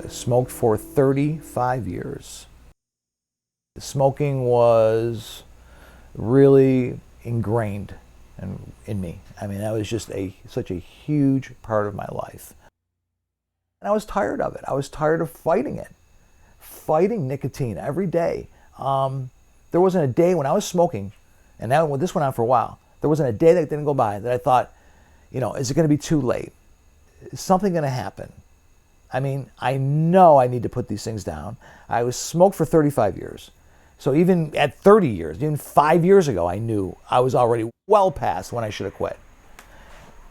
Smoked for 35 years. Smoking was really ingrained in me. I mean, that was just such a huge part of my life. And I was tired of it. I was tired of fighting it, fighting nicotine every day. There wasn't a day when I was smoking, and this went on for a while, there wasn't a day that didn't go by that I thought, is it going to be too late? Is something going to happen? I mean, I know I need to put these things down. I was smoked for 35 years. So even at 30 years, even 5 years ago, I knew I was already well past when I should have quit.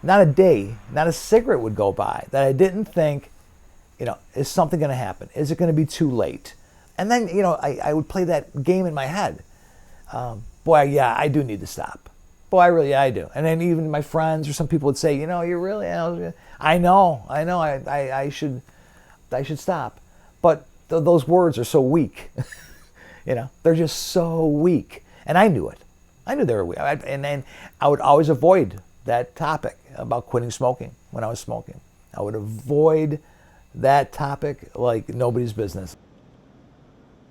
Not a day, not a cigarette would go by that I didn't think, is something going to happen? Is it going to be too late? And then, I would play that game in my head. Boy, yeah, I do need to stop. Boy, I do. And then even my friends or some people would say, you really, I know, I should stop. But those words are so weak. They're just so weak. And I knew it. I knew they were weak. And then I would always avoid that topic about quitting smoking when I was smoking. I would avoid that topic like nobody's business.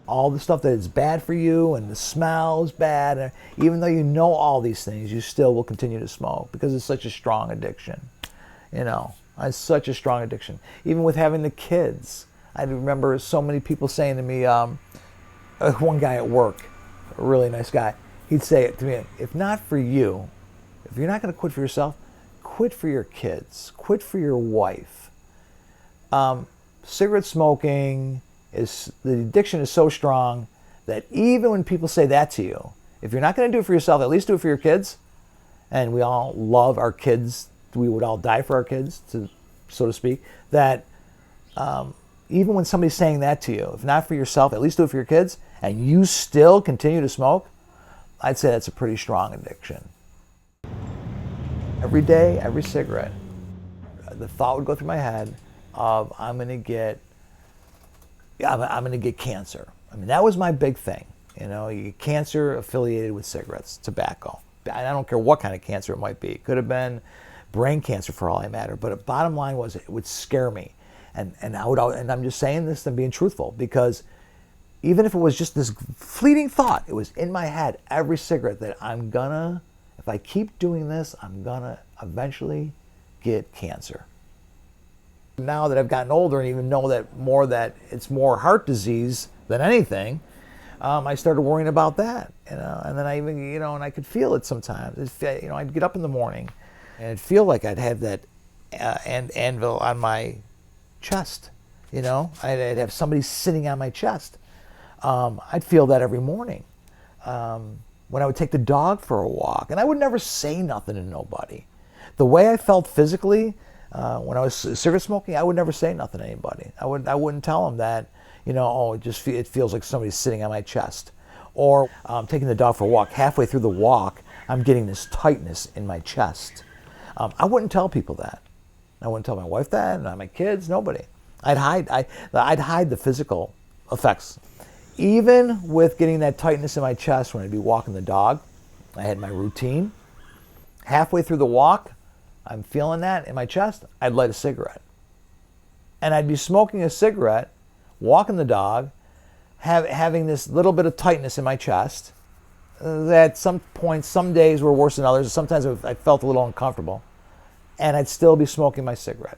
All the stuff that is bad for you and the smell is bad, and even though you know all these things, you still will continue to smoke because it's such a strong addiction. It's such a strong addiction. Even with having the kids, I remember so many people saying to me, one guy at work, a really nice guy, he'd say it to me, if not for you, if you're not going to quit for yourself, quit for your kids, quit for your wife. Cigarette smoking, the addiction is so strong that even when people say that to you, if you're not going to do it for yourself, at least do it for your kids. And we all love our kids. We would all die for our kids, so to speak. That even when somebody's saying that to you, if not for yourself, at least do it for your kids, and you still continue to smoke, I'd say that's a pretty strong addiction. Every day, every cigarette, the thought would go through my head of I'm going to get cancer. I mean, that was my big thing. You get cancer affiliated with cigarettes, tobacco. I don't care what kind of cancer it might be. It could have been brain cancer for all I matter. But the bottom line was it would scare me. And I'm just saying this and being truthful, because even if it was just this fleeting thought, it was in my head every cigarette that if I keep doing this, I'm gonna eventually get cancer. Now that I've gotten older and even know that it's more heart disease than anything, I started worrying about that, and then I even, and I could feel it sometimes. I'd get up in the morning and it'd feel like I'd have that anvil on my chest, I'd have somebody sitting on my chest. I'd feel that every morning. When I would take the dog for a walk, and I would never say nothing to nobody. The way I felt physically, when I was cigarette smoking, I would never say nothing to anybody. I wouldn't tell them that, it feels like somebody's sitting on my chest. Or taking the dog for a walk. Halfway through the walk, I'm getting this tightness in my chest. I wouldn't tell people that. I wouldn't tell my wife that, not my kids, nobody. I'd hide the physical effects. Even with getting that tightness in my chest when I'd be walking the dog, I had my routine. Halfway through the walk, I'm feeling that in my chest, I'd light a cigarette. And I'd be smoking a cigarette, walking the dog, having this little bit of tightness in my chest. At some points, some days were worse than others. Sometimes I felt a little uncomfortable. And I'd still be smoking my cigarette.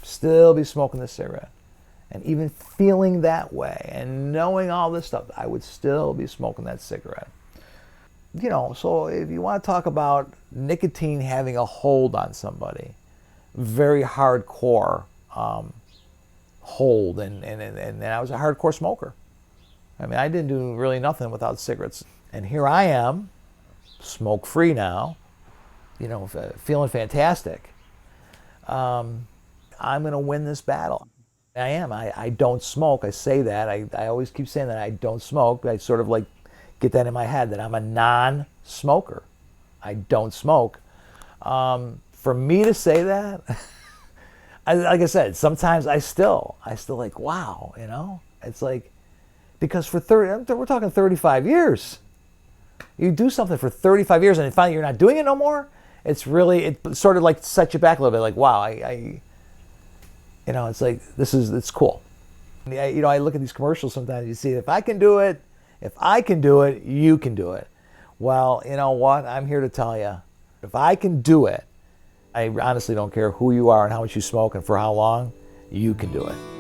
Still be smoking the cigarette. And even feeling that way and knowing all this stuff, I would still be smoking that cigarette. So if you want to talk about nicotine having a hold on somebody, very hardcore hold, and I was a hardcore smoker. I mean, I didn't do really nothing without cigarettes. And here I am, smoke-free now, feeling fantastic. I'm going to win this battle. I am. I don't smoke. I say that. I always keep saying that I don't smoke. I sort of like get that in my head that I'm a non-smoker. I don't smoke. For me to say that, like I said, sometimes I still like, wow, it's like, because we're talking 35 years. You do something for 35 years and finally you're not doing it no more. It sort of like sets you back a little bit. Like, wow, It's like, it's cool. I look at these commercials sometimes, you see, if I can do it, you can do it. Well, you know what? I'm here to tell you, if I can do it, I honestly don't care who you are and how much you smoke and for how long, you can do it.